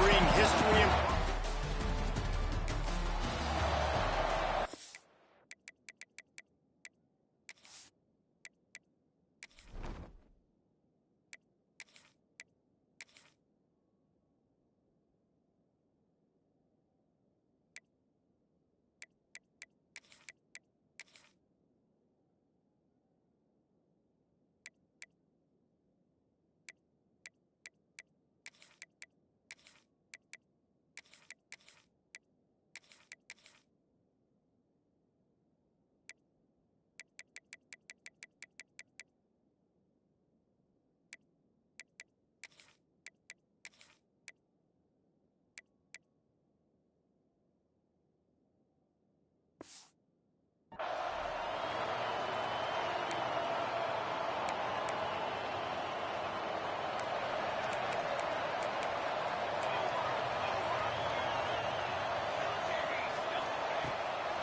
bring history and...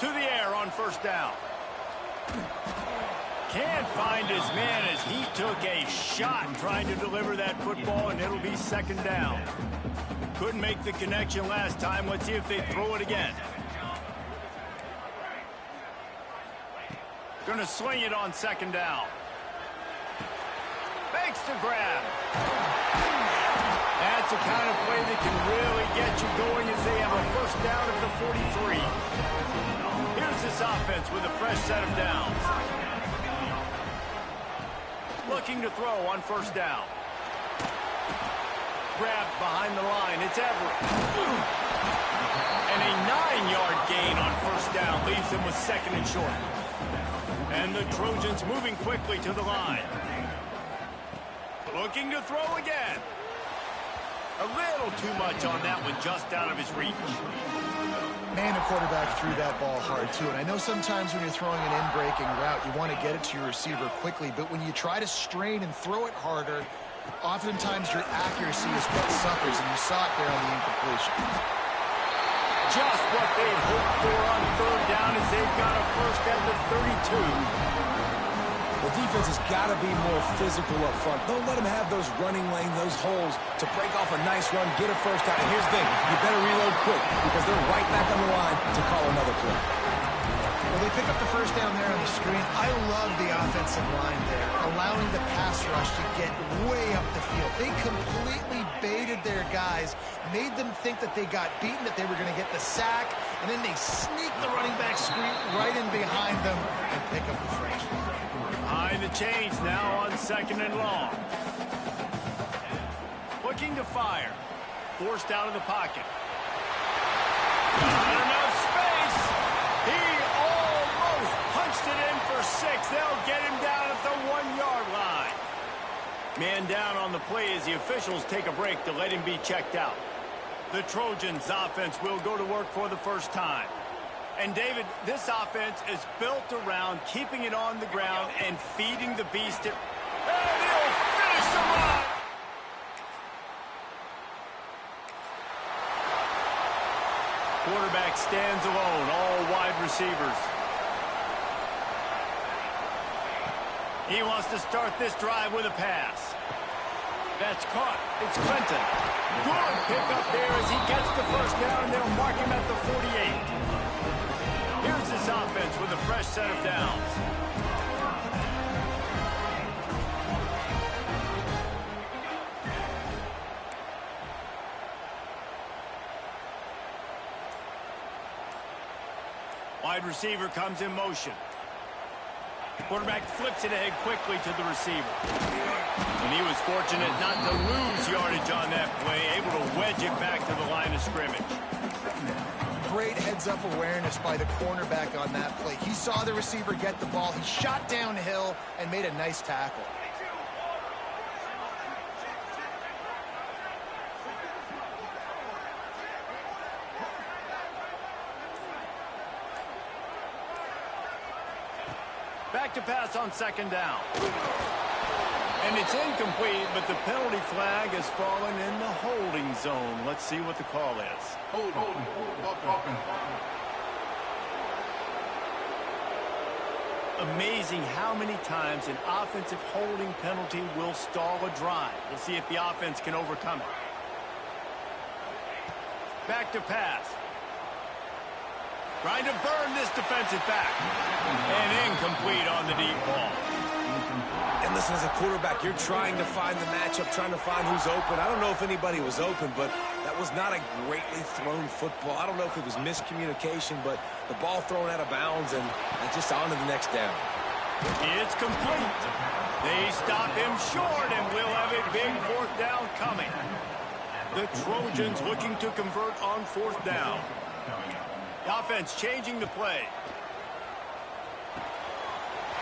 To the air on first down. Can't find his man as he took a shot trying to deliver that football, and it'll be second down. Couldn't make the connection last time. Let's see if they throw it again. Gonna sling it on second down. Makes the grab. That's the kind of play that can really get you going as they have a first down at the 43. Here's this offense with a fresh set of downs. Looking to throw on first down. Grabbed behind the line. It's Everett. And a 9-yard gain on first down leaves them with second and short. And the Trojans moving quickly to the line. Looking to throw again. A little too much on that one, just out of his reach. Man, the quarterback threw that ball hard, too. And I know sometimes when you're throwing an in-breaking route, you want to get it to your receiver quickly. But when you try to strain and throw it harder, oftentimes your accuracy is what suffers. And you saw it there on the incompletion. Just what they hoped for on third down as they've got a first at the 32. The defense has got to be more physical up front. Don't let them have those running lanes, those holes to break off a nice run, get a first down. And here's the thing, you better reload quick because they're right back on the line to call another play. Well, they pick up the first down there on the screen. I love the offensive line there, allowing the pass rush to get way up the field. They completely baited their guys, made them think that they got beaten, that they were going to get the sack, and then they sneak the running back screen right in behind them and pick up the first. Behind the chains now on second and long. Looking to fire. Forced out of the pocket. Not enough space. He almost punched it in for 6. They'll get him down at the 1-yard line. Man down on the play as the officials take a break to let him be checked out. The Trojans offense will go to work for the first time. And, David, this offense is built around keeping it on the ground and feeding the beast. And he'll finish the run! Quarterback stands alone, all wide receivers. He wants to start this drive with a pass. That's caught. It's Clinton. Good pickup there as he gets the first down, and they'll mark him at the 48. Here's this offense with a fresh set of downs. Wide receiver comes in motion. Quarterback flips it ahead quickly to the receiver. And he was fortunate not to lose yardage on that play, able to wedge it back to the line of scrimmage. Great heads-up awareness by the cornerback on that play. He saw the receiver get the ball. He shot downhill and made a nice tackle. Back to pass on second down. And it's incomplete, but the penalty flag has fallen in the holding zone. Let's see what the call is. Amazing how many times an offensive holding penalty will stall a drive. We'll see if the offense can overcome it. Back to pass. Trying to burn this defensive back. And incomplete on the deep ball. And listen, as a quarterback, you're trying to find the matchup, trying to find who's open. I don't know if anybody was open, but that was not a greatly thrown football. I don't know if it was miscommunication, but the ball thrown out of bounds and just on to the next down. It's complete. They stop him short, and we'll have a big fourth down coming. The Trojans looking to convert on fourth down. The offense changing the play.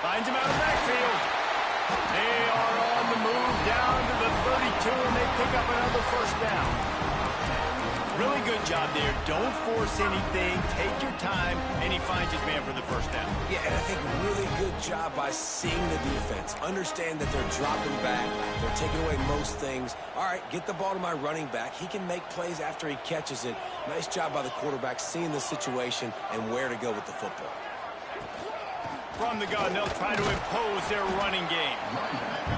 Finds him out of the backfield. They are on the move down to the 32, and they pick up another first down. Really good job there. Don't force anything. Take your time, and he finds his man for the first down. Yeah, and I think really good job by seeing the defense. Understand that they're dropping back. They're taking away most things. All right, get the ball to my running back. He can make plays after he catches it. Nice job by the quarterback seeing the situation and where to go with the football. From the gun, they'll try to impose their running game.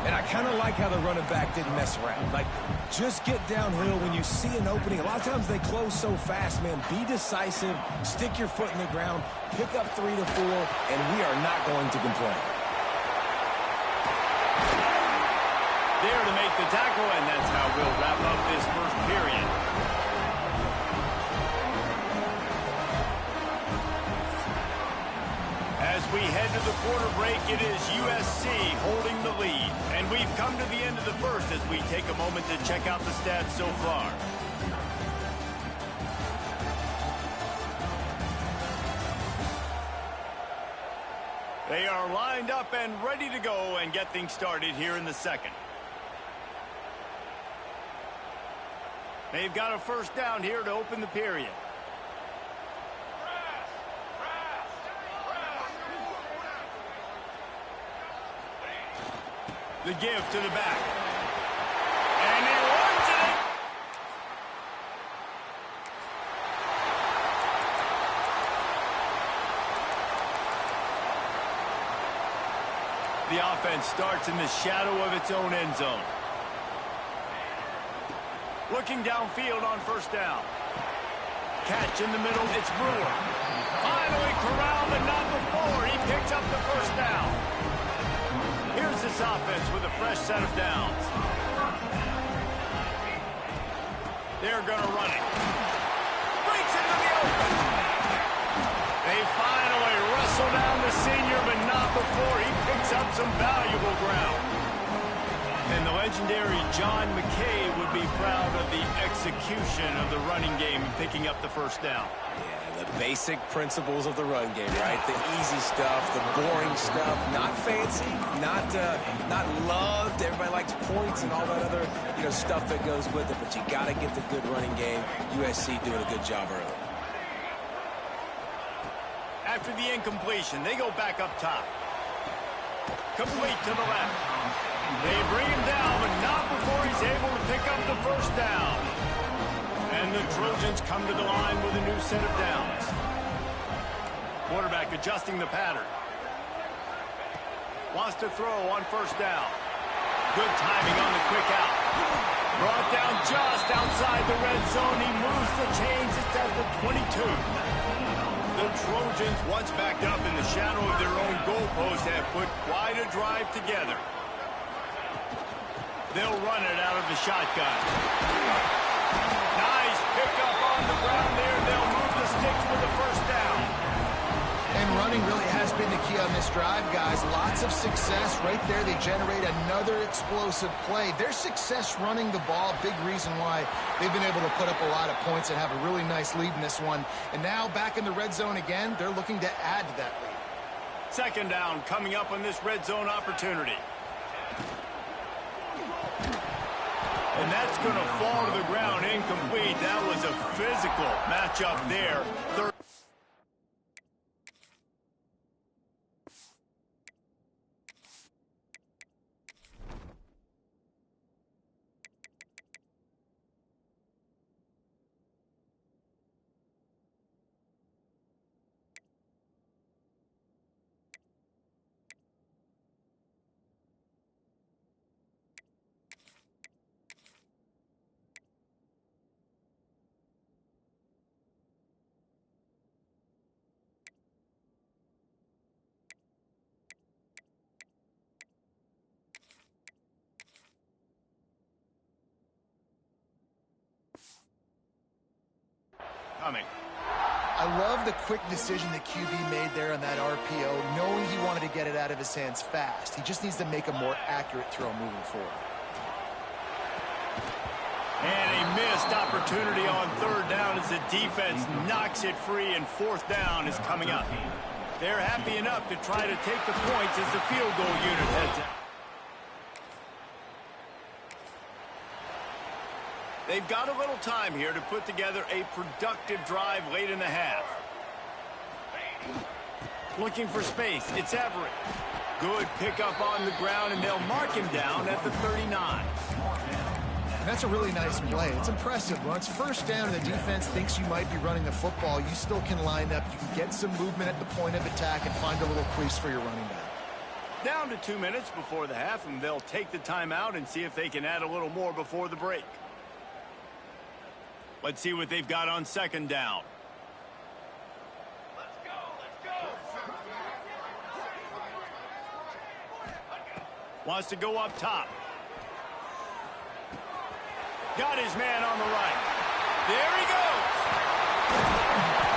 And I kind of like how the running back didn't mess around. Like, just get downhill when you see an opening. A lot of times they close so fast, man. Be decisive, stick your foot in the ground, pick up 3 to 4, and we are not going to complain. There to make the tackle, and that's how we'll wrap up this first period. As we head to the quarter break, it is USC holding the lead. And we've come to the end of the first as we take a moment to check out the stats so far. They are lined up and ready to go and get things started here in the second. They've got a first down here to open the period. The give to the back. And he runs it. The offense starts in the shadow of its own end zone. Looking downfield on first down. Catch in the middle, it's Brewer. Finally corralled, but not before. He picks up the first down. Here's this offense with a fresh set of downs. They're going to run it. Breaks into the open. They finally wrestle down the senior, but not before he picks up some valuable ground. And the legendary John McKay would be proud of the execution of the running game and picking up the first down. The basic principles of the run game, right? The easy stuff, the boring stuff, not fancy, not loved. Everybody likes points and all that other, stuff that goes with it. But you got to get the good running game. USC doing a good job early. After the incompletion, they go back up top. Complete to the left. They bring him down, but not before he's able to pick up the first down. And the Trojans come to the line with a new set of downs. Quarterback adjusting the pattern. Wants to throw on first down. Good timing on the quick out. Brought down just outside the red zone. He moves the chains. It's at the 22. The Trojans, once backed up in the shadow of their own goalpost, have put quite a drive together. They'll run it out of the shotgun. Nice pickup on the ground there. They'll move the sticks with the first down. And running really has been the key on this drive, guys. Lots of success right there. They generate another explosive play. Their success running the ball, big reason why they've been able to put up a lot of points and have a really nice lead in this one. And now back in the red zone again, they're looking to add to that lead. Second down coming up on this red zone opportunity. And that's going to fall to the ground incomplete. That was a physical matchup there. coming. I love the quick decision that QB made there on that RPO, knowing he wanted to get it out of his hands fast. He just needs to make a more accurate throw moving forward. And a missed opportunity on third down as the defense knocks it free, and fourth down is coming up. They're happy enough to try to take the points as the field goal unit heads out. They've got a little time here to put together a productive drive late in the half. Looking for space. It's Everett. Good pickup on the ground, and they'll mark him down at the 39. And that's a really nice play. It's impressive. When it's first down and the defense thinks you might be running the football, you still can line up. You can get some movement at the point of attack and find a little crease for your running back. Down to 2 minutes before the half, and they'll take the timeout and see if they can add a little more before the break. Let's see what they've got on second down. Let's go. Wants to go up top. Got his man on the right. There he goes.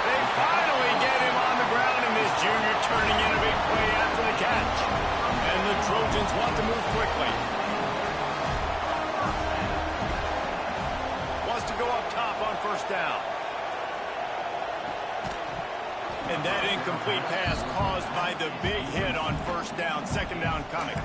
They finally get him on the ground, and this junior turning in a big play after the catch. And the Trojans want to move quickly. Wants to go up top on first down. And that incomplete pass caused by the big hit on first down. Second down coming.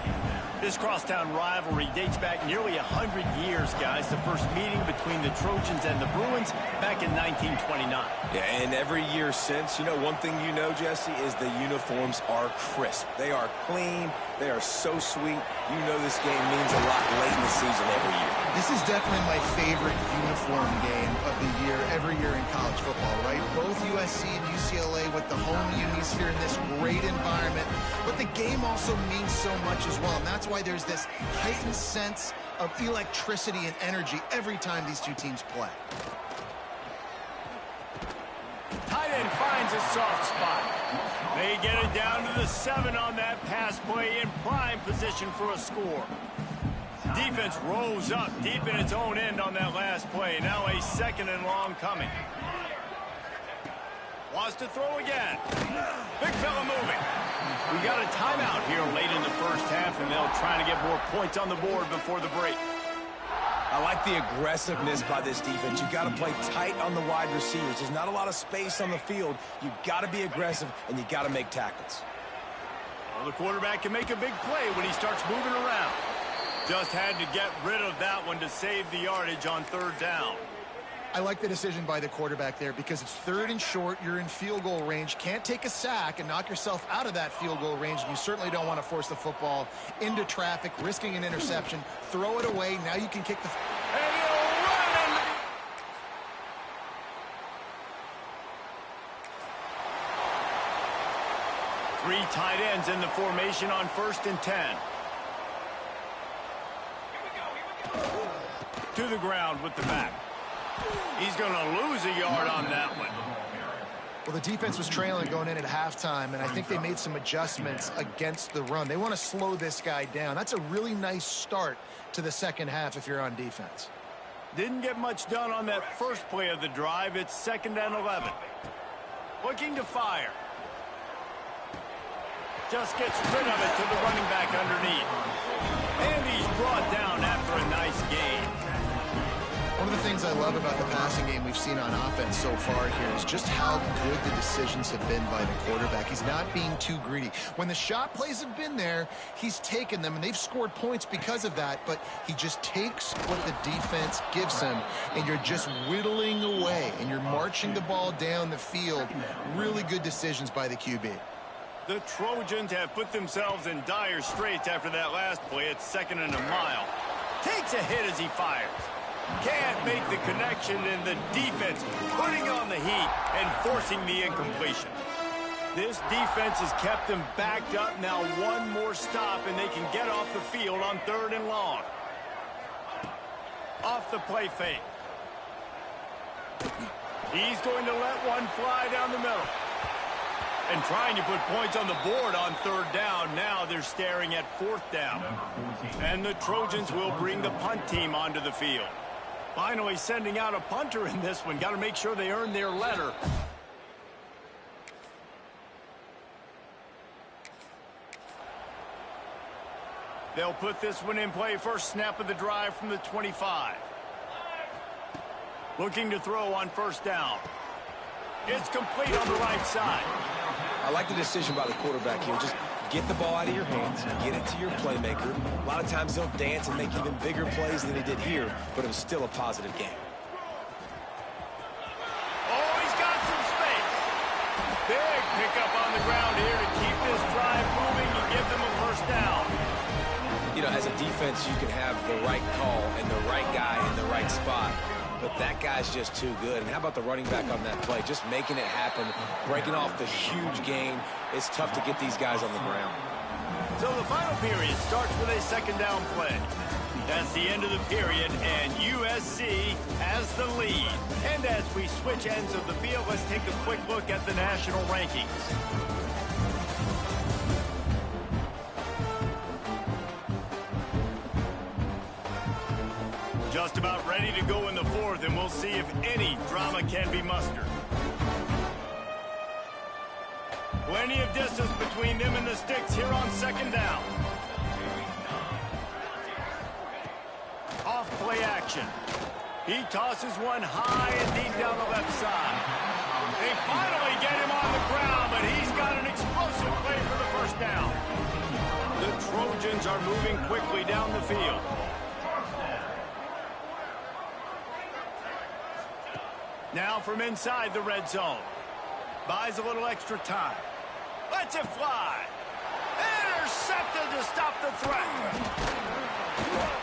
This crosstown rivalry dates back nearly 100 years, guys. The first meeting between the Trojans and the Bruins back in 1929. Yeah, and every year since, one thing you know, Jesse, is the uniforms are crisp. They are clean. They are so sweet. You know this game means a lot late in the season every year. This is definitely my favorite uniform game of the year, every year in college football, right? Both USC and UCLA with the home unis here in this great environment. But the game also means so much as well, and that's why there's this heightened sense of electricity and energy every time these two teams play. Tight end finds a soft spot. They get it down to the 7 on that pass play, in prime position for a score. Defense rose up deep in its own end on that last play. Now a second and long coming. Wants to throw again. Big fella moving. We got a timeout here late in the first half, and they'll try to get more points on the board before the break. I like the aggressiveness by this defense. You got to play tight on the wide receivers. There's not a lot of space on the field. You got to be aggressive, and you got to make tackles. Well, the quarterback can make a big play when he starts moving around. Just had to get rid of that one to save the yardage on third down. I like the decision by the quarterback there because it's third and short. You're in field goal range. Can't take a sack and knock yourself out of that field goal range. And you certainly don't want to force the football into traffic, risking an interception. Throw it away. Now you can kick the... And he'll run into... Three tight ends in the formation on 1st and 10. To the ground with the back. He's going to lose a yard on that one. Well, the defense was trailing going in at halftime, and I think they made some adjustments against the run. They want to slow this guy down. That's a really nice start to the second half if you're on defense. Didn't get much done on that first play of the drive. It's 2nd and 11. Looking to fire. Just gets rid of it to the running back underneath. And he's brought down after a nice gain. One of the things I love about the passing game we've seen on offense so far here is just how good the decisions have been by the quarterback. He's not being too greedy. When the shot plays have been there, he's taken them, and they've scored points because of that, but he just takes what the defense gives him, and you're just whittling away, and you're marching the ball down the field. Really good decisions by the QB. The Trojans have put themselves in dire straits after that last play. It's 2nd and a mile. Takes a hit as he fires. Can't make the connection, and the defense putting on the heat and forcing the incompletion. This defense has kept them backed up. Now one more stop, and they can get off the field on 3rd and long. Off the play fake. He's going to let one fly down the middle. And trying to put points on the board on 3rd down. Now they're staring at 4th down. And the Trojans will bring the punt team onto the field. Finally sending out a punter in this one. Got to make sure they earn their letter. They'll put this one in play. First snap of the drive from the 25. Looking to throw on first down. It's complete on the right side. I like the decision by the quarterback here. Just get the ball out of your hands, get it to your playmaker. A lot of times they'll dance and make even bigger plays than he did here, but it was still a positive game. Oh, he's got some space. Big pickup on the ground here to keep this drive moving and give them a first down. You know, as a defense, you can have the right call and the right guy in the right spot, but that guy's just too good. And how about the running back on that play? Just making it happen, breaking off the huge gain. It's tough to get these guys on the ground. So the final period starts with a second down play. That's the end of the period, and USC has the lead. And as we switch ends of the field, let's take a quick look at the national rankings. Just about ready to go in the fourth, and we'll see if any drama can be mustered. Plenty of distance between them and the sticks here on second down. Off play action. He tosses one high and deep down the left side. They finally get him on the ground, but he's got an explosive play for the first down. The Trojans are moving quickly down the field. Now from inside the red zone. Buys a little extra time. Lets it fly. Intercepted to stop the threat.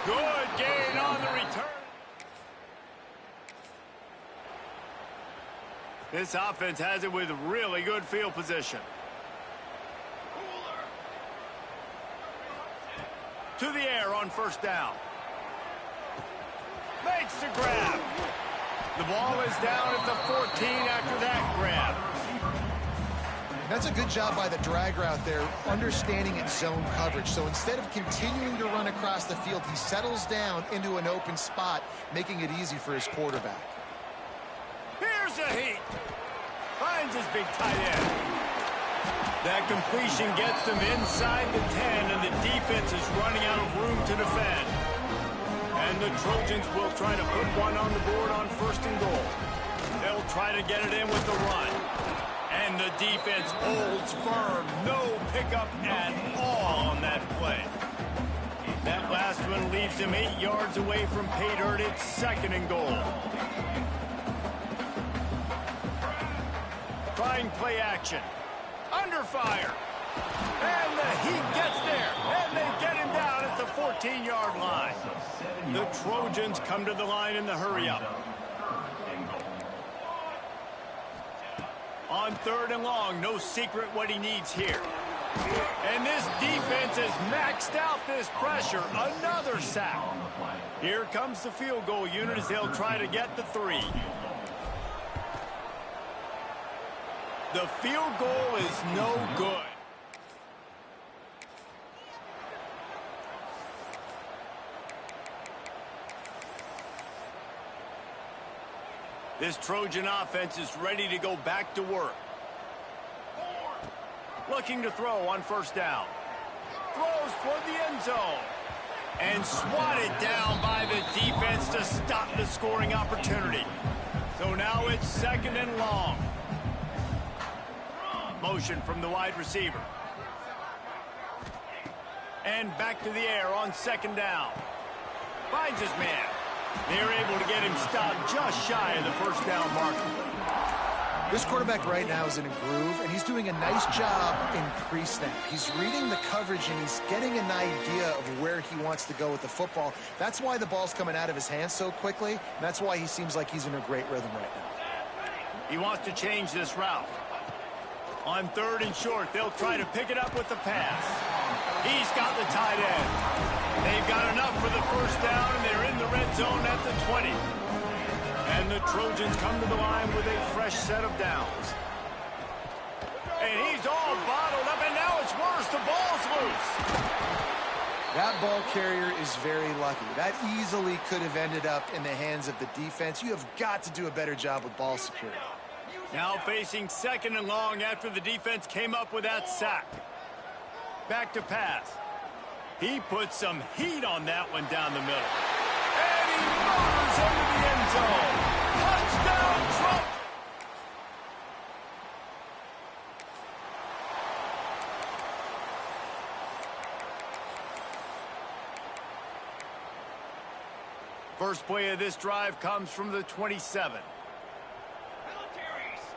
Good gain on the return. This offense has it with really good field position. To the air on first down. Makes the grab. The ball is down at the 14 after that grab. That's a good job by the drag route there, understanding its zone coverage. So instead of continuing to run across the field, he settles down into an open spot, making it easy for his quarterback. Here's a heat. Finds his big tight end. That completion gets them inside the 10, and the defense is running out of room to defend. And the Trojans will try to put one on the board on first and goal. They'll try to get it in with the run. And the defense holds firm. No pickup at all on that play. That last one leaves him 8 yards away from pay dirt. It's second and goal. Trying play action. Under fire. And the Heat gets there. And they get him down at the 14-yard line. The Trojans come to the line in the hurry-up. On third and long, no secret what he needs here. And this defense has maxed out this pressure. Another sack. Here comes the field goal unit as they'll try to get the 3. The field goal is no good. This Trojan offense is ready to go back to work. Looking to throw on first down. Throws toward the end zone. And swatted down by the defense to stop the scoring opportunity. So now it's second and long. Motion from the wide receiver. And back to the air on second down. Finds his man. They're able to get him stopped just shy of the first down marker. This quarterback right now is in a groove, and he's doing a nice job in pre-snap. He's reading the coverage, and he's getting an idea of where he wants to go with the football. That's why the ball's coming out of his hands so quickly, and that's why he seems like he's in a great rhythm right now. He wants to change this route. On third and short, they'll try to pick it up with the pass. He's got the tight end. They've got enough for the first down, and they're in the red zone at the 20. And the Trojans come to the line with a fresh set of downs. And he's all bottled up, and now it's worse. The ball's loose. That ball carrier is very lucky. That easily could have ended up in the hands of the defense. You have got to do a better job with ball security. Now facing second and long after the defense came up with that sack. Back to pass. He put some heat on that one down the middle. And he motors into the end zone. Touchdown, Trump! First play of this drive comes from the 27.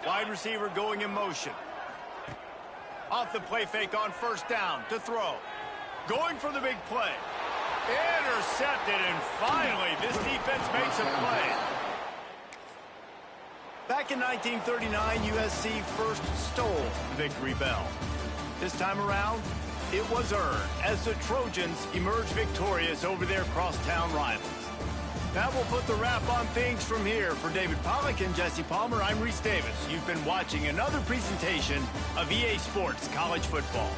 Wide receiver going in motion. Off the play fake on first down to throw. Going for the big play. Intercepted, and finally this defense makes a play. Back in 1939, USC first stole the victory bell. This time around, it was earned as the Trojans emerged victorious over their crosstown rivals. That will put the wrap on things from here. For David Pollack and Jesse Palmer, I'm Reese Davis. You've been watching another presentation of EA Sports College Football.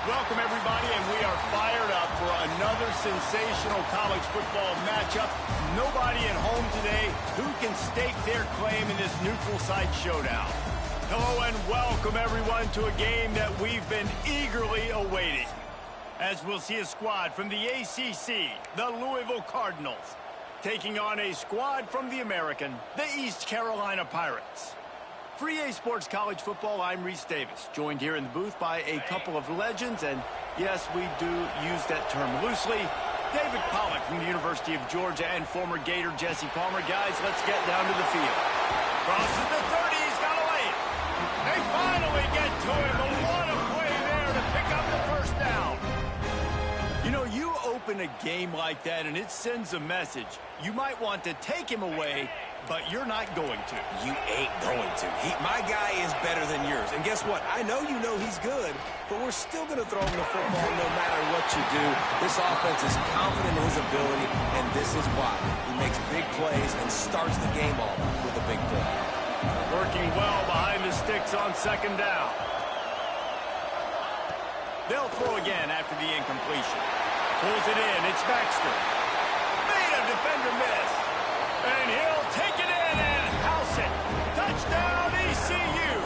Welcome, everybody, and we are fired up for another sensational college football matchup. Nobody at home today who can stake their claim in this neutral site showdown. Hello and welcome, everyone, to a game that we've been eagerly awaiting. As we'll see a squad from the ACC, the Louisville Cardinals, taking on a squad from the American, the East Carolina Pirates. For EA Sports College Football, I'm Reese Davis, joined here in the booth by a couple of legends, and yes, we do use that term loosely. David Pollack from the University of Georgia and former Gator Jesse Palmer. Guys, let's get down to the field. Crosses the 30, he's got to lay it. They finally get to him, but what a play there to pick up the first down. You know, you open a game like that and it sends a message. You might want to take him away, but you're not going to. You ain't going to. My guy is better than yours. And guess what? I know you know he's good, but we're still going to throw him the football no matter what you do. This offense is confident in his ability, and this is why. He makes big plays and starts the game off with a big play. Working well behind the sticks on second down. They'll throw again after the incompletion. Pulls it in. It's Baxter. Made a defender miss. And he'll take it in and house it. Touchdown, ECU.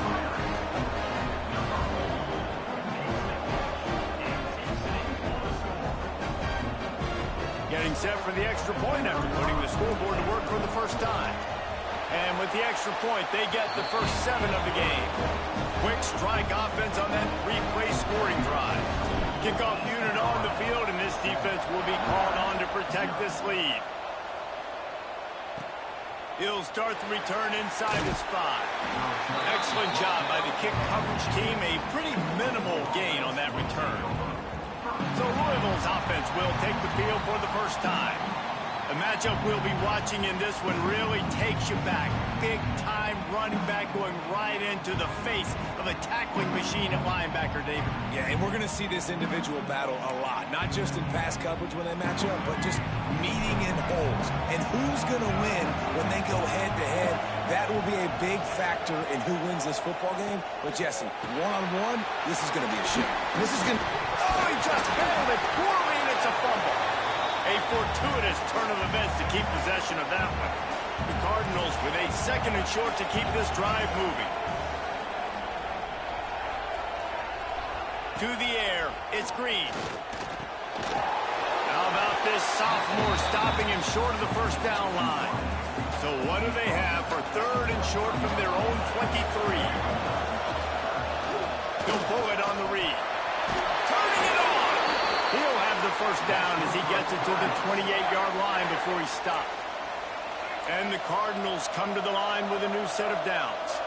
Getting set for the extra point after putting the scoreboard to work for the first time. And with the extra point, they get the first 7 of the game. Quick strike offense on that 3-play scoring drive. Kickoff unit on the field, and this defense will be called on to protect this lead. He'll start the return inside his 5. Excellent job by the kick coverage team. A pretty minimal gain on that return. So Louisville's offense will take the field for the first time. The matchup we'll be watching in this one really takes you back. Big-time running back going right into the face of a tackling machine at linebacker, David. Yeah, and we're going to see this individual battle a lot. Not just in pass coverage when they match up, but just meeting in holes. And who's going to win when they go head-to-head? That will be a big factor in who wins this football game. But, Jesse, one-on-one, this is going to be a shame. This is going to... Oh, he just handled it poorly, and it's a fumble. A fortuitous turn of events to keep possession of that one. The Cardinals with a 2nd and short to keep this drive moving. To the air, it's Green. How about this sophomore stopping him short of the first down line? So what do they have for 3rd and short from their own 23? He'll pull it on the read. Turning it on! He'll have the first down as he gets it to the 28-yard line before he stopped. And the Cardinals come to the line with a new set of downs.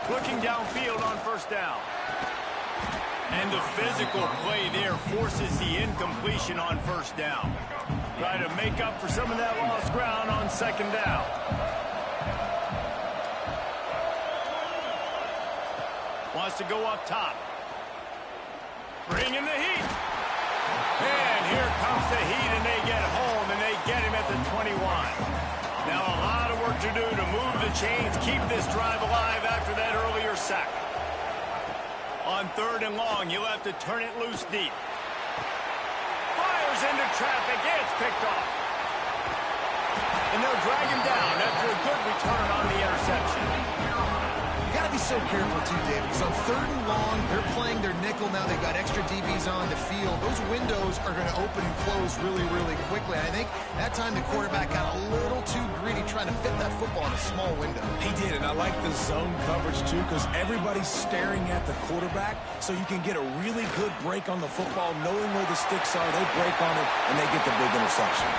Looking downfield on first down. And the physical play there forces the incompletion on first down. Try to make up for some of that lost ground on second down. Wants to go up top. Bringing the heat. And here comes the heat, and they get home, and they get him at the 21. Now a lot of work to do to move the chains, keep this drive alive after that earlier sack. On 3rd and long, you'll have to turn it loose deep. Fires into traffic. It's picked off. And they'll drag him down after a good return on the interception. You got to be so careful, too, David, because on 3rd and long, they're playing their nickel now. They've got extra DBs on the field. Those windows are going to open and close really, really quickly. I think that time the quarterback got a little too greedy trying to fit that football in a small window. He did, and I like the zone coverage, too, because everybody's staring at the quarterback, so you can get a really good break on the football, knowing where the sticks are. They break on it, and they get the big interception.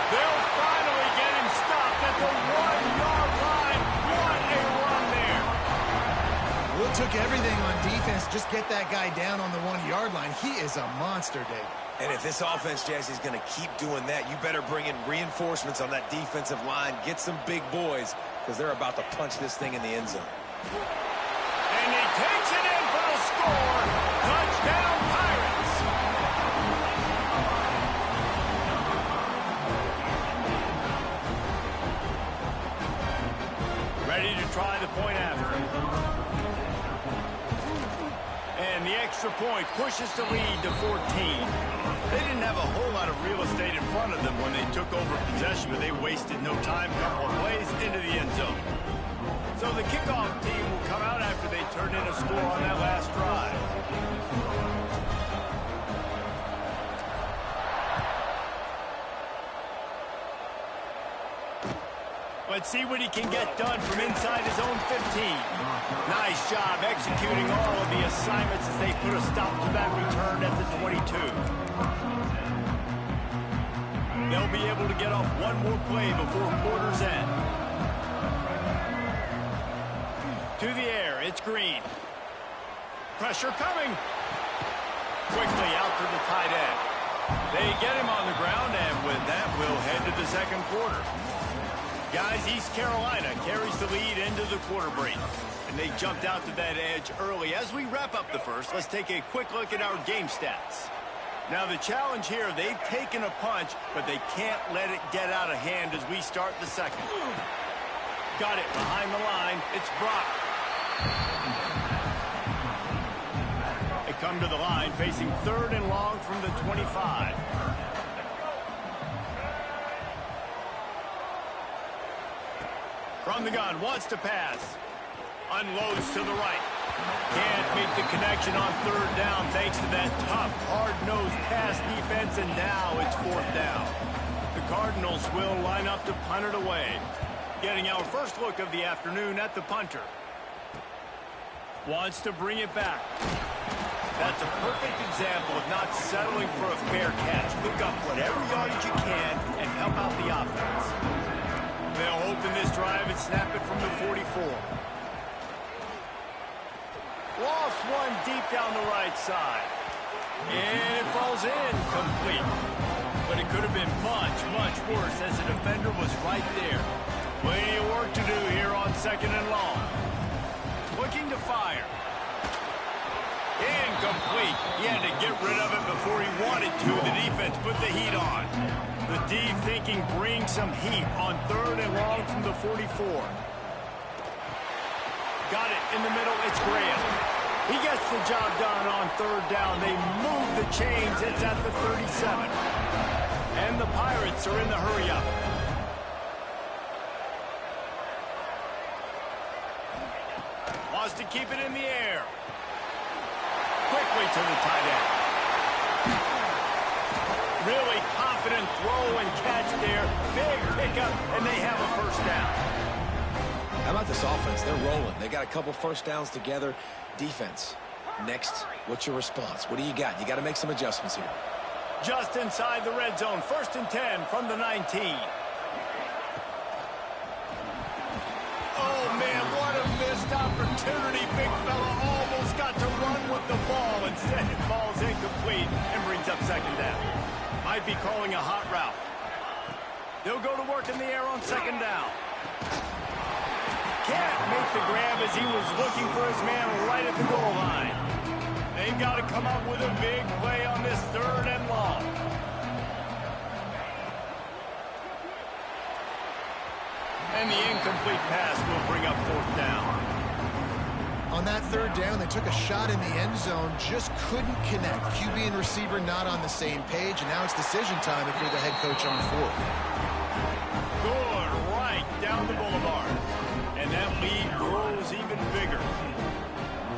They'll finally get him stopped at the 1-yard line. What a run there. Well, it took everything on defense. Just get that guy down on the 1-yard line. He is a monster, Dave. And if this offense, Jesse, is going to keep doing that, you better bring in reinforcements on that defensive line. Get some big boys, because they're about to punch this thing in the end zone. And he takes it in for the score. Touchdown, Pirates. Ready to try the point after. And the extra point pushes the lead to 14. They didn't have a whole lot of real estate in front of them when they took over possession, but they wasted no time. Couple of plays into the end zone. So the kickoff team will come out after they turn in a score on that last drive. Let's see what he can get done from inside his own 15. Nice job executing all of the assignments as they put a stop to that return at the 22. They'll be able to get off one more play before quarter's end. To the air, it's Green. Pressure coming. Quickly out to the tight end. They get him on the ground, and with that, we'll head to the second quarter. Guys, East Carolina carries the lead into the quarter break. And they jumped out to that edge early. As we wrap up the first, let's take a quick look at our game stats. Now, the challenge here, they've taken a punch, but they can't let it get out of hand as we start the second. Got it behind the line. It's Brock. They come to the line facing 3rd and long from the 25. From the gun, wants to pass. Unloads to the right. Can't make the connection on 3rd down thanks to that tough, hard-nosed pass defense, and now it's 4th down. The Cardinals will line up to punt it away. Getting our first look of the afternoon at the punter. Wants to bring it back. That's a perfect example of not settling for a fair catch. Pick up whatever yardage you can and help out the offense. They'll open this drive and snap it from the 44. Lost one deep down the right side. And it falls in complete. But it could have been much, much worse as the defender was right there. Plenty of work to do here on 2nd and long. Looking to fire. Incomplete. He had to get rid of it before he wanted to. The defense put the heat on. The D thinking brings some heat on 3rd and long from the 44. Got it in the middle. It's Graham. He gets the job done on 3rd down. They move the chains. It's at the 37. And the Pirates are in the hurry-up. Wants to keep it in the air. Quickly to the tight end. Really confident throw and catch there. Big pickup, and they have a 1st down. How about this offense? They're rolling. They got a couple 1st downs together. Defense. Next, what's your response? What do you got? You got to make some adjustments here. Just inside the red zone. 1st and 10 from the 19. Oh, man, what a missed opportunity. Big fella almost got to run with the ball. Instead, it falls incomplete and brings up 2nd down. Might be calling a hot route. They'll go to work in the air on 2nd down. Can't make the grab as he was looking for his man right at the goal line. They've got to come up with a big play on this 3rd and long. And the incomplete pass will bring up 4th down. On that 3rd down, they took a shot in the end zone, just couldn't connect. QB and receiver not on the same page, and now it's decision time if you're the head coach on 4th. Good, right down the boulevard. And that lead grows even bigger.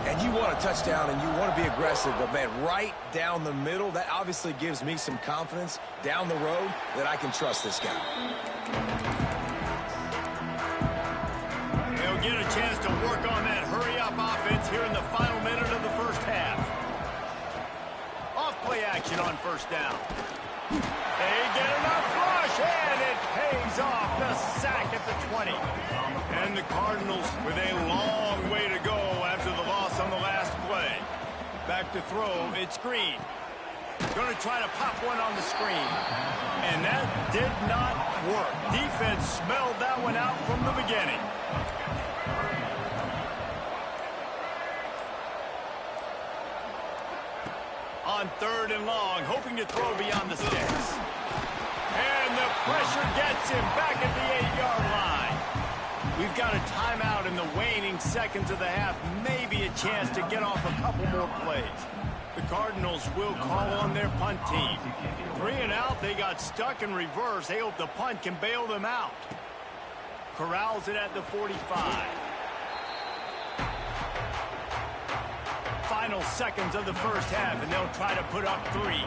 And you want a touchdown and you want to be aggressive, but man, right down the middle, that obviously gives me some confidence down the road that I can trust this guy. They'll get a chance to work on that hurry-up offense here in the final minute of the 1st half. Off-play action on 1st down. They get enough rush, and it pays off. The sack at the 20. And the Cardinals with a long way to go after the loss on the last play. Back to throw, it's Green. Going to try to pop one on the screen. And that did not work. Defense smelled that one out from the beginning. On 3rd and long, hoping to throw beyond the sticks. And the pressure gets him back at the 8-yard line. We've got a timeout in the waning seconds of the half. Maybe a chance to get off a couple more plays. The Cardinals will call on their punt team. 3 and out, they got stuck in reverse. They hope the punt can bail them out. Corrals it at the 45. Final seconds of the first half, and they'll try to put up 3.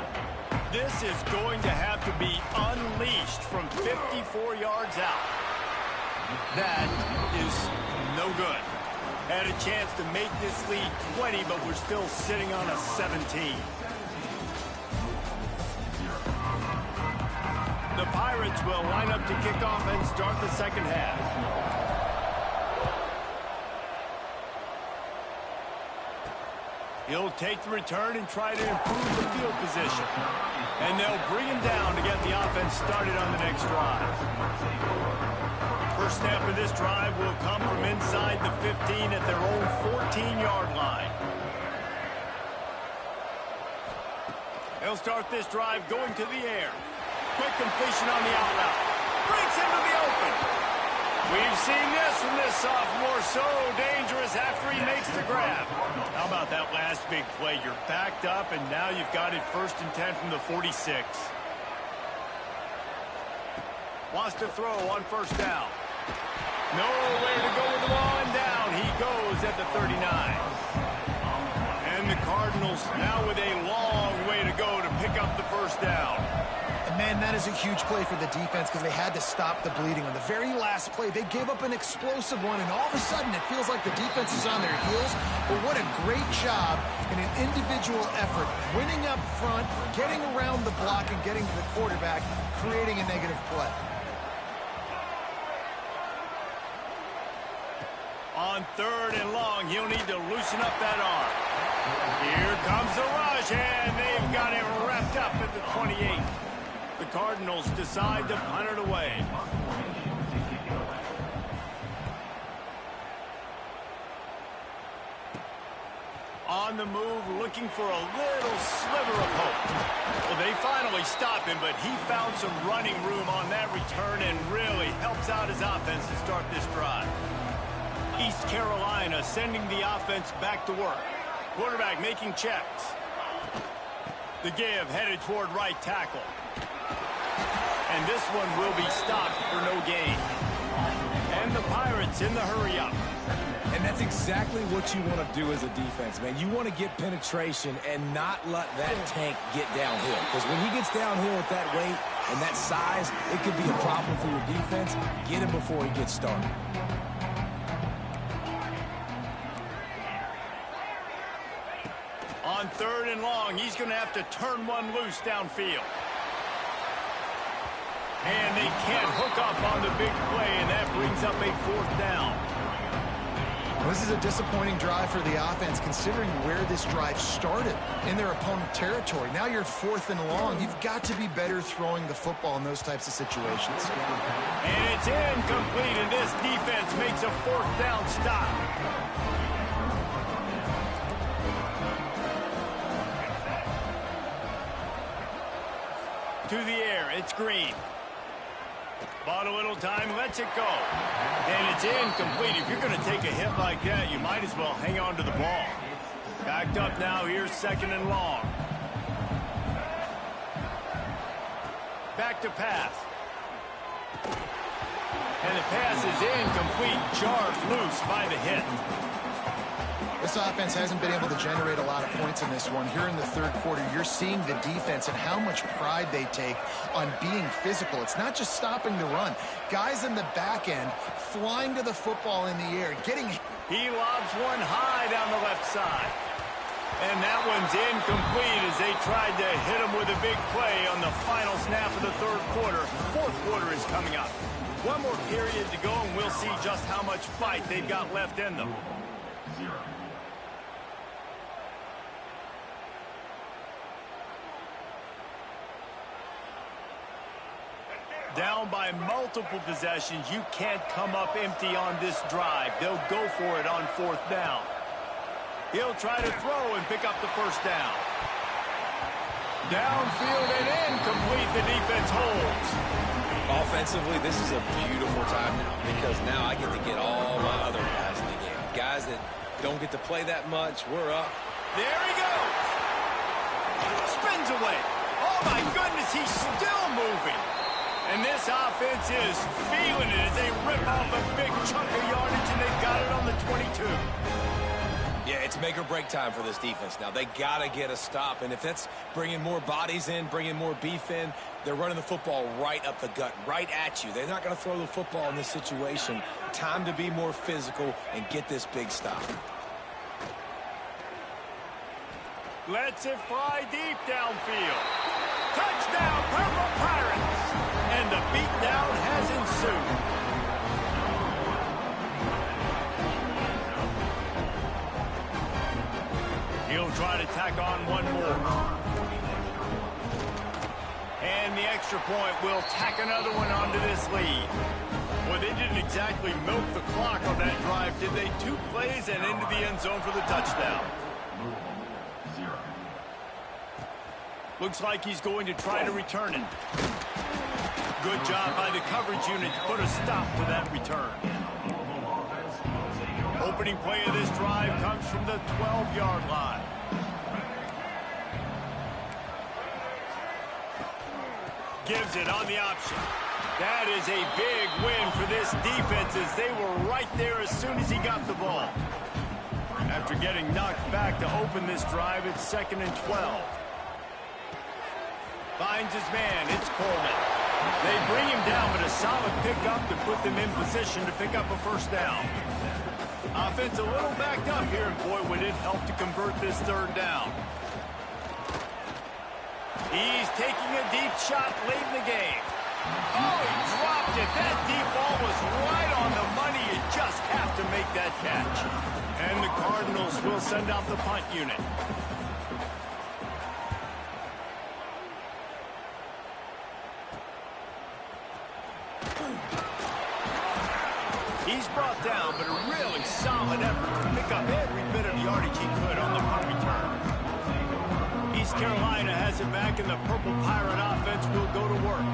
This is going to have to be unleashed from 54 yards out. That is no good. Had a chance to make this lead 20, but we're still sitting on a 17. The Pirates will line up to kick off and start the second half. He'll take the return and try to improve the field position. And they'll bring him down to get the offense started on the next drive. First snap of this drive will come from inside the 15 at their own 14-yard line. They'll start this drive going to the air. Quick completion on the out route. Breaks into the open. We've seen this from this sophomore. So dangerous after he makes the grab. How about that last big play? You're backed up, and now you've got it 1st and 10 from the 46. Wants to throw on first down. Nowhere to go with the ball, and down he goes at the 39. And the Cardinals now with a long way to go to pick up the first down. And man, that is a huge play for the defense because they had to stop the bleeding. On the very last play, they gave up an explosive one, and all of a sudden it feels like the defense is on their heels. But what a great job in an individual effort, winning up front, getting around the block, and getting to the quarterback, creating a negative play. On 3rd and long, he'll need to loosen up that arm. Here comes the rush, and they've got it wrapped up at the 28. The Cardinals decide to punt it away. On the move, looking for a little sliver of hope. Well, they finally stop him, but he found some running room on that return and really helps out his offense to start this drive. East Carolina sending the offense back to work. Quarterback making checks. The give headed toward right tackle. And this one will be stopped for no gain. And the Pirates in the hurry-up. And that's exactly what you want to do as a defense, man. You want to get penetration and not let that tank get downhill. Because when he gets downhill with that weight and that size, it could be a problem for your defense. Get him before he gets started. On 3rd and long, he's going to have to turn one loose downfield. And they can't hook up on the big play, and that brings up a 4th down. This is a disappointing drive for the offense, considering where this drive started in their opponent territory. Now you're 4th and long. You've got to be better throwing the football in those types of situations. And it's incomplete, and this defense makes a 4th down stop. To the air, it's Green. Bought a little time, lets it go. And it's incomplete. If you're going to take a hit like that, you might as well hang on to the ball. Backed up now, here's 2nd and long. Back to pass. And the pass is incomplete. Jarred loose by the hit. This offense hasn't been able to generate a lot of points in this one. Here in the 3rd quarter, you're seeing the defense and how much pride they take on being physical. It's not just stopping the run. Guys in the back end flying to the football in the air, getting... He lobs one high down the left side. And that one's incomplete as they tried to hit him with a big play on the final snap of the 3rd quarter. 4th quarter is coming up. One more period to go, and we'll see just how much fight they've got left in them. Down by multiple possessions, you can't come up empty on this drive. They'll go for it on 4th down. He'll try to throw and pick up the 1st down. Downfield and incomplete, the defense holds. Offensively, this is a beautiful time now because now I get to get all my other guys in the game. Guys that don't get to play that much. We're up. There he goes. Spins away. Oh, my goodness, he's still moving. And this offense is feeling it as they rip off a big chunk of yardage, and they've got it on the 22. Yeah, it's make or break time for this defense now. They got to get a stop, and if that's bringing more bodies in, bringing more beef in, they're running the football right up the gut, right at you. They're not going to throw the football in this situation. Time to be more physical and get this big stop. Lets it fly deep downfield. Touchdown, Purple Pirates! And the beatdown has ensued. He'll try to tack on one more. And the extra point will tack another one onto this lead. Well, they didn't exactly milk the clock on that drive, did they? 2 plays and into the end zone for the touchdown. Looks like he's going to try to return it. Good job by the coverage unit to put a stop to that return. Opening play of this drive comes from the 12-yard line. Gives it on the option. That is a big win for this defense as they were right there as soon as he got the ball. After getting knocked back to open this drive, it's 2nd and 12. Finds his man. It's Coleman. They bring him down, but a solid pickup to put them in position to pick up a first down. Offense a little backed up here, and boy, would it help to convert this 3rd down. He's taking a deep shot late in the game. Oh, he dropped it. That deep ball was right on the money. You just have to make that catch. And the Cardinals will send out the punt unit. He's brought down, but a really solid effort to pick up every bit of yardage he could on the punt return. East Carolina has it back, and the Purple Pirate offense will go to work.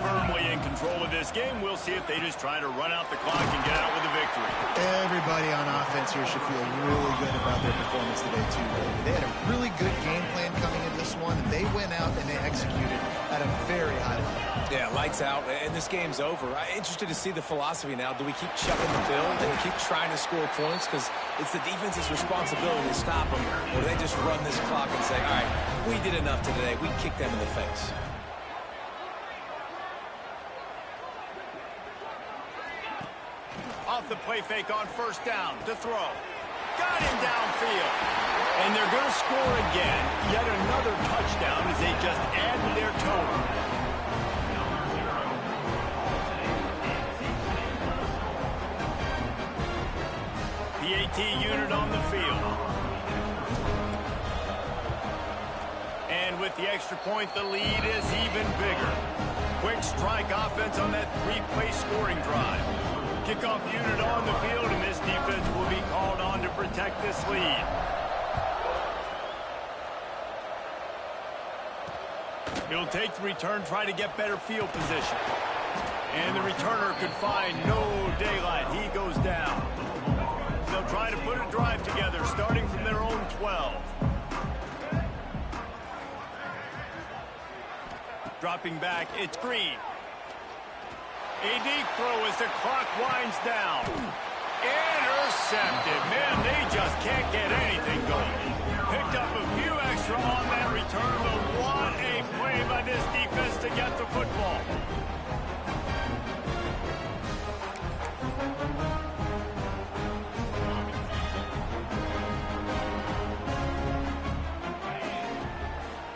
Firmly in control of this game. We'll see if they just try to run out the clock and get out with a victory. Everybody on offense here should feel really good about their performance today, too. They had a really good game plan coming in this one. They went out and they executed at a very high level. Yeah, lights out, and this game's over. I'm interested to see the philosophy now. Do we keep chucking the field and keep trying to score points? Because it's the defense's responsibility to stop them. Or do they just run this clock and say, all right, we did enough today. We kicked them in the face. Off the play fake on 1st down to throw. Got him downfield. And they're going to score again. Yet another touchdown as they just add to their total. PAT unit on the field. And with the extra point, the lead is even bigger. Quick strike offense on that 3-play scoring drive. Kickoff unit on the field, and this defense will be called on to protect this lead. He'll take the return, try to get better field position. And the returner could find no daylight. He goes down. They'll try to put a drive together, starting from their own 12. Dropping back, it's Green. A deep throw as the clock winds down. Intercepted. Man, they just can't get anything going. Picked up a few extra on that return, but what a play by this defense to get the football.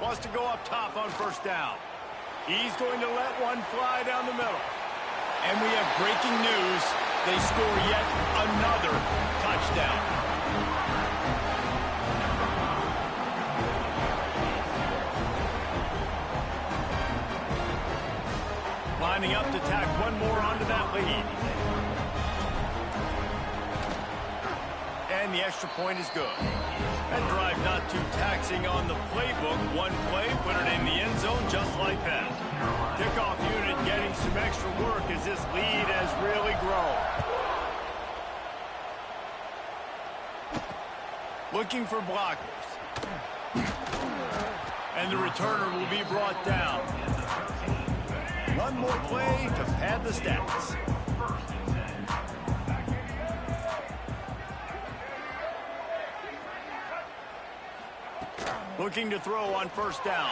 Wants to go up top on 1st down. He's going to let one fly down the middle. And we have breaking news. They score yet another touchdown. Lining up to tack one more onto that lead. And and the extra point is good. That drive not too taxing on the playbook. One play, put it in the end zone just like that. Kickoff unit getting some extra work as this lead has really grown. Looking for blockers. And the returner will be brought down. One more play to pad the stats. Looking to throw on first down.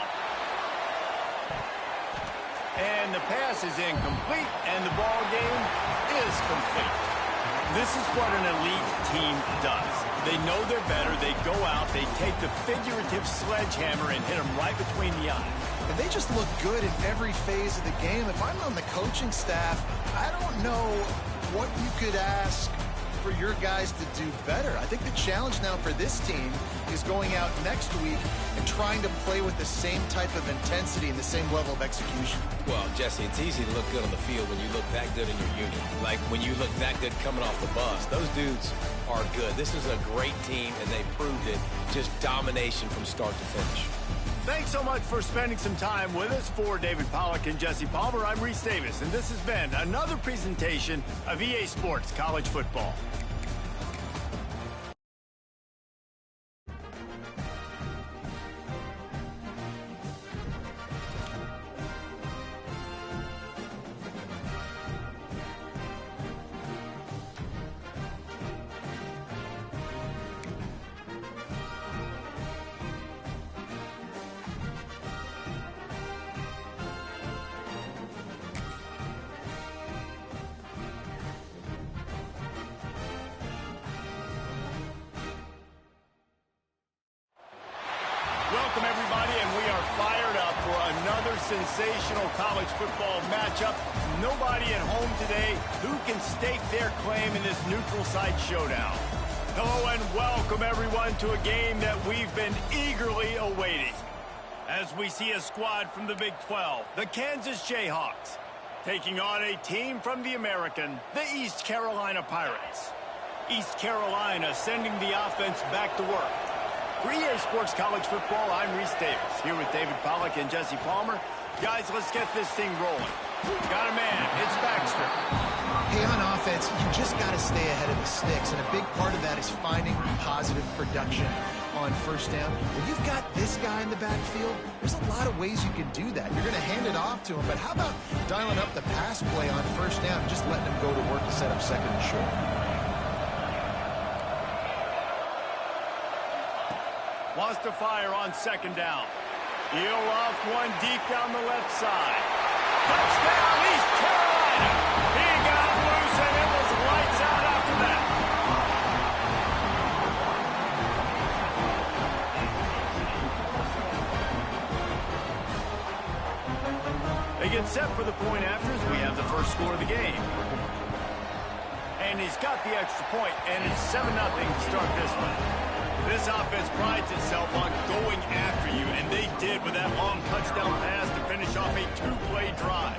And the pass is incomplete, and the ball game is complete. This is what an elite team does. They know they're better. They go out, they take the figurative sledgehammer and hit them right between the eyes. And they just look good in every phase of the game. If I'm on the coaching staff, I don't know what you could ask for your guys to do better. I think the challenge now for this team is going out next week and trying to play with the same type of intensity and the same level of execution. Well, Jesse, it's easy to look good on the field when you look that good in your unit. Like when you look that good coming off the bus. Those dudes are good. This is a great team, and they proved it. Just domination from start to finish. Thanks so much for spending some time with us. For David Pollack and Jesse Palmer, I'm Reese Davis, and this has been another presentation of EA Sports College Football. Welcome, everybody, and we are fired up for another sensational college football matchup. Nobody at home today who can stake their claim in this neutral site showdown. Hello and welcome, everyone, to a game that we've been eagerly awaiting. As we see a squad from the Big 12, the Kansas Jayhawks, taking on a team from the American, the East Carolina Pirates. East Carolina sending the offense back to work. For EA Sports College Football, I'm Reese Davis, here with David Pollack and Jesse Palmer. Guys, let's get this thing rolling. Got a man, it's Baxter. Hey, on offense, you just got to stay ahead of the sticks, and a big part of that is finding positive production on first down. When you've got this guy in the backfield, there's a lot of ways you can do that. You're going to hand it off to him, but how about dialing up the pass play on first down and just letting him go to work to set up second and short? Wants to fire on second down. He'll loft one deep down the left side. Touchdown, East Carolina! He got loose, and it was lights out after that. They get set for the point after as we have the first score of the game. And he's got the extra point, and it's 7-0 to start this one. This offense prides itself on going after you, and they did with that long touchdown pass to finish off a two-play drive.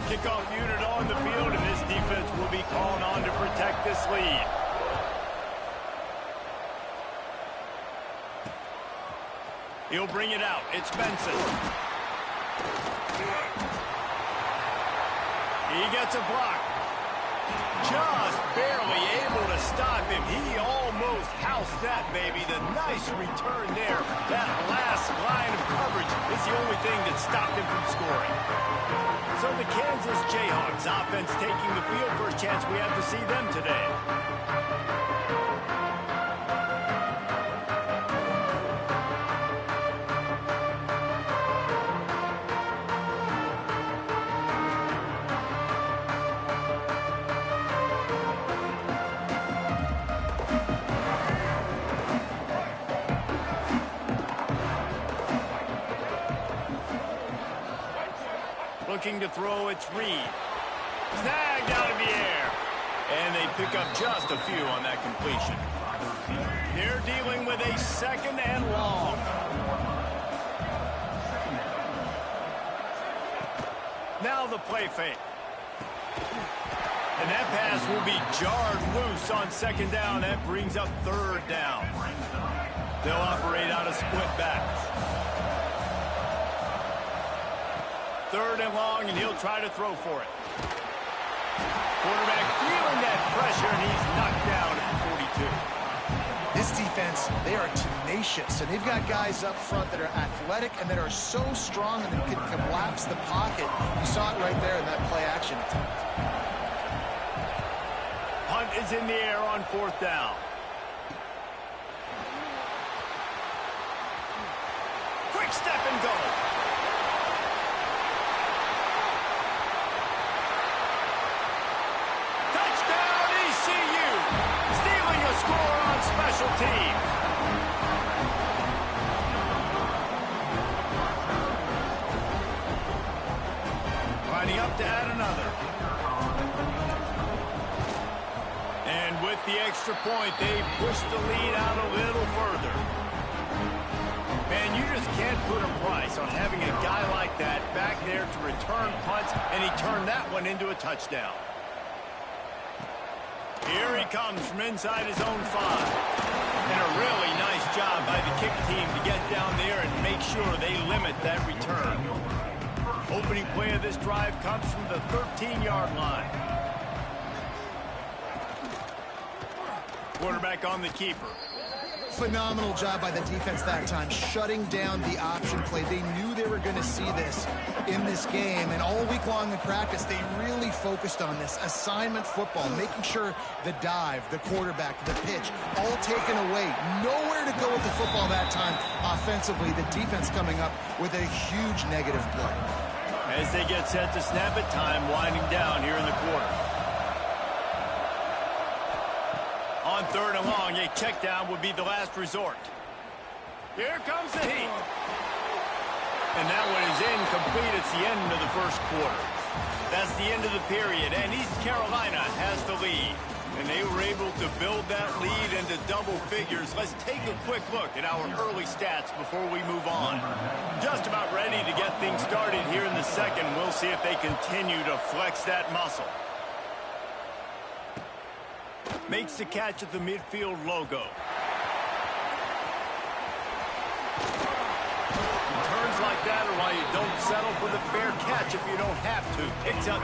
Kickoff unit on the field, and this defense will be called on to protect this lead. He'll bring it out. It's Benson. He gets a block. Just barely able to stop him. He almost housed that, baby. The nice return there. That last line of coverage is the only thing that stopped him from scoring. So the Kansas Jayhawks offense taking the field. First chance we have to see them today. Looking to throw, it's Reed. Snagged out of the air. And they pick up just a few on that completion. They're dealing with a second and long. Now the play fake. And that pass will be jarred loose on second down. That brings up third down. They'll operate out of split backs. Third and long, and he'll try to throw for it. Quarterback feeling that pressure, and he's knocked down at 42. This defense, they are tenacious, and they've got guys up front that are athletic and that are so strong and that can collapse the pocket. You saw it right there in that play action attempt. Hunt is in the air on fourth down. Quick step and go. Touchdown ECU. Stealing a score on special teams. Lining up to add another. And with the extra point, they push the lead out a little further. Man, you just can't put a price on having a guy like that back there to return punts, and he turned that one into a touchdown. Here he comes from inside his own 5. And a really nice job by the kick team to get down there and make sure they limit that return. Opening play of this drive comes from the 13-yard line. Quarterback on the keeper. Phenomenal job by the defense that time, shutting down the option play. They knew they were going to see this in this game, and all week long in practice, they really focused on this assignment football, making sure the dive, the quarterback, the pitch, all taken away. Nowhere to go with the football that time offensively. The defense coming up with a huge negative play. As they get set to snap it, time winding down here in the quarter. On third and long, a check down would be the last resort. Here comes the heat. And that one is incomplete. It's the end of the first quarter. That's the end of the period, and East Carolina has the lead. And they were able to build that lead into double figures. Let's take a quick look at our early stats before we move on. Just about ready to get things started here in the second. We'll see if they continue to flex that muscle. Makes the catch at the midfield logo. Turns like that are why you don't settle for the fair catch if you don't have to. Picks up